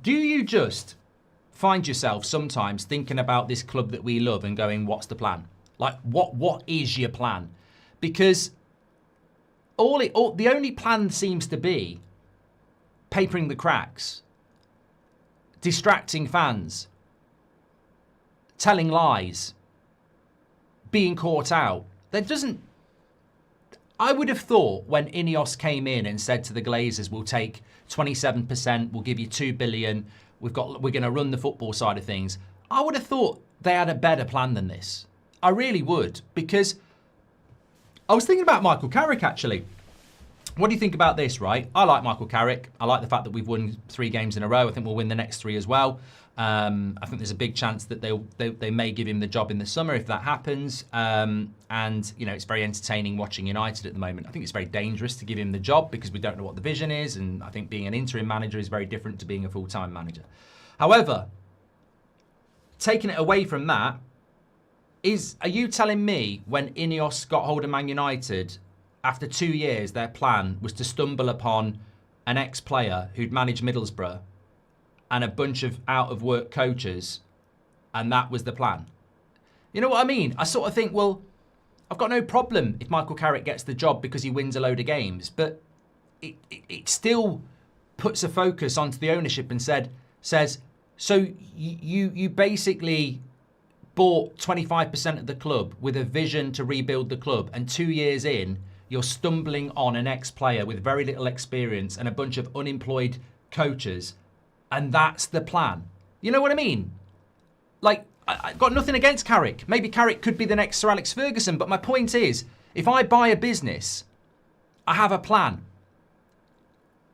Do you just find yourself sometimes thinking about this club that we love and going, what's the plan? Like, what is your plan? Because the only plan seems to be papering the cracks, distracting fans, telling lies, being caught out. I would have thought when INEOS came in and said to the Glazers, we'll take 27%, we'll give you 2 billion, we're going to run the football side of things. I would have thought they had a better plan than this. I really would, because I was thinking about Michael Carrick, actually. What do you think about this, right? I like Michael Carrick. I like the fact that we've won 3 games in a row. I think we'll win the next 3 as well. I think there's a big chance that they may give him the job in the summer if that happens. And, you know, it's very entertaining watching United at the moment. I think it's very dangerous to give him the job because we don't know what the vision is. And I think being an interim manager is very different to being a full-time manager. However, taking it away from that, are you telling me when INEOS got hold of Man United, after 2 years, their plan was to stumble upon an ex-player who'd managed Middlesbrough and a bunch of out-of-work coaches, and that was the plan? You know what I mean? I sort of think, well, I've got no problem if Michael Carrick gets the job because he wins a load of games, but it still puts a focus onto the ownership and says, so you basically bought 25% of the club with a vision to rebuild the club, and 2 years in, you're stumbling on an ex-player with very little experience and a bunch of unemployed coaches, and that's the plan. You know what I mean? Like, I've got nothing against Carrick. Maybe Carrick could be the next Sir Alex Ferguson, but my point is, if I buy a business, I have a plan.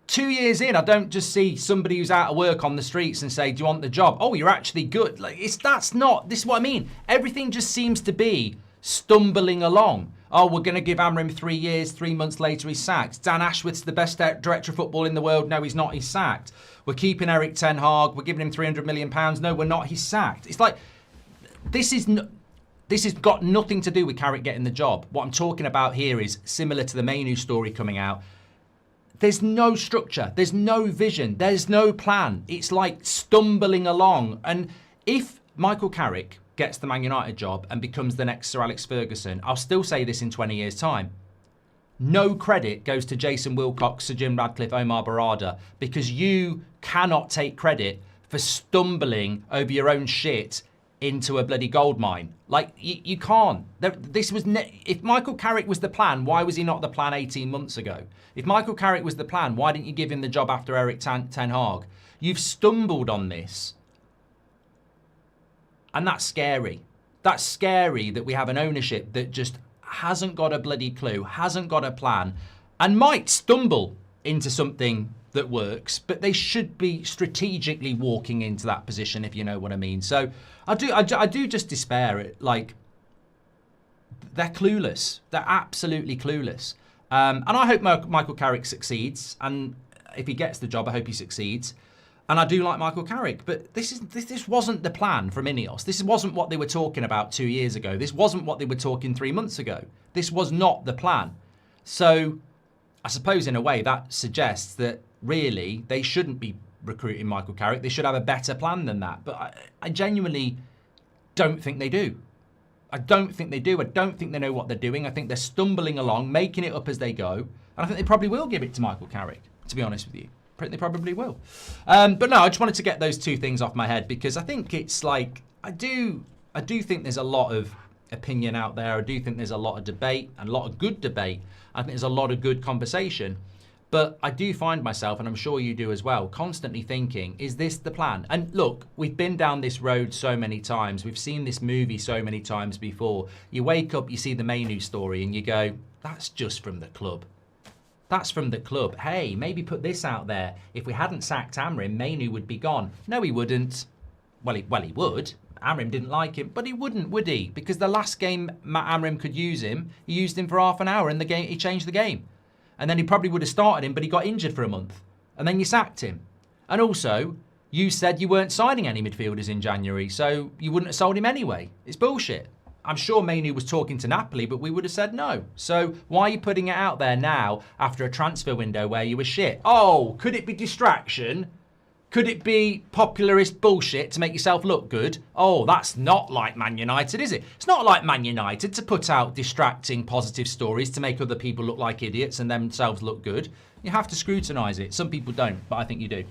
2 years in, I don't just see somebody who's out of work on the streets and say, do you want the job? Oh, you're actually good. Like, this is what I mean. Everything just seems to be stumbling along. Oh, we're going to give Amrim 3 years. 3 months later, he's sacked. Dan Ashworth's the best director of football in the world. No, he's not. He's sacked. We're keeping Eric Ten Hag. We're giving him £300 million. No, we're not. He's sacked. It's like, this has got nothing to do with Carrick getting the job. What I'm talking about here is similar to the Mainu story coming out. There's no structure. There's no vision. There's no plan. It's like stumbling along. And if Michael Carrick gets the Man United job and becomes the next Sir Alex Ferguson, I'll still say this in 20 years' time. No credit goes to Jason Wilcox, Sir Jim Radcliffe, Omar Barada, because you cannot take credit for stumbling over your own shit into a bloody gold mine. Like, you can't. If Michael Carrick was the plan, why was he not the plan 18 months ago? If Michael Carrick was the plan, why didn't you give him the job after Eric Ten Hag? You've stumbled on this. And that's scary. That's scary that we have an ownership that just hasn't got a bloody clue, hasn't got a plan, and might stumble into something that works, but they should be strategically walking into that position, if you know what I mean. So I do just despair. Like, they're clueless. They're absolutely clueless. And I hope Michael Carrick succeeds. And if he gets the job, I hope he succeeds. And I do like Michael Carrick, but this wasn't the plan from INEOS. This wasn't what they were talking about 2 years ago. This wasn't what they were talking 3 months ago. This was not the plan. So I suppose in a way that suggests that really they shouldn't be recruiting Michael Carrick. They should have a better plan than that. But I genuinely don't think they do. I don't think they do. I don't think they know what they're doing. I think they're stumbling along, making it up as they go. And I think they probably will give it to Michael Carrick, to be honest with you. They probably will. But no, I just wanted to get those two things off my head because I think it's like, I do think there's a lot of opinion out there. I do think there's a lot of debate and a lot of good debate. I think there's a lot of good conversation. But I do find myself, and I'm sure you do as well, constantly thinking, is this the plan? And look, we've been down this road so many times. We've seen this movie so many times before. You wake up, you see the Mainu story, and you go, that's just from the club. That's from the club. Hey, maybe put this out there. If we hadn't sacked Amrim, Mainu would be gone. No, he wouldn't. Well, he would. Amrim didn't like him, but he wouldn't, would he? Because the last game Matt Amrim could use him, he used him for half an hour in the game. He changed the game. And then he probably would have started him, but he got injured for a month. And then you sacked him. And also, you said you weren't signing any midfielders in January, so you wouldn't have sold him anyway. It's bullshit. I'm sure Mainu was talking to Napoli, but we would have said no. So why are you putting it out there now after a transfer window where you were shit? Oh, could it be distraction? Could it be popularist bullshit to make yourself look good? Oh, that's not like Man United, is it? It's not like Man United to put out distracting positive stories to make other people look like idiots and themselves look good. You have to scrutinise it. Some people don't, but I think you do.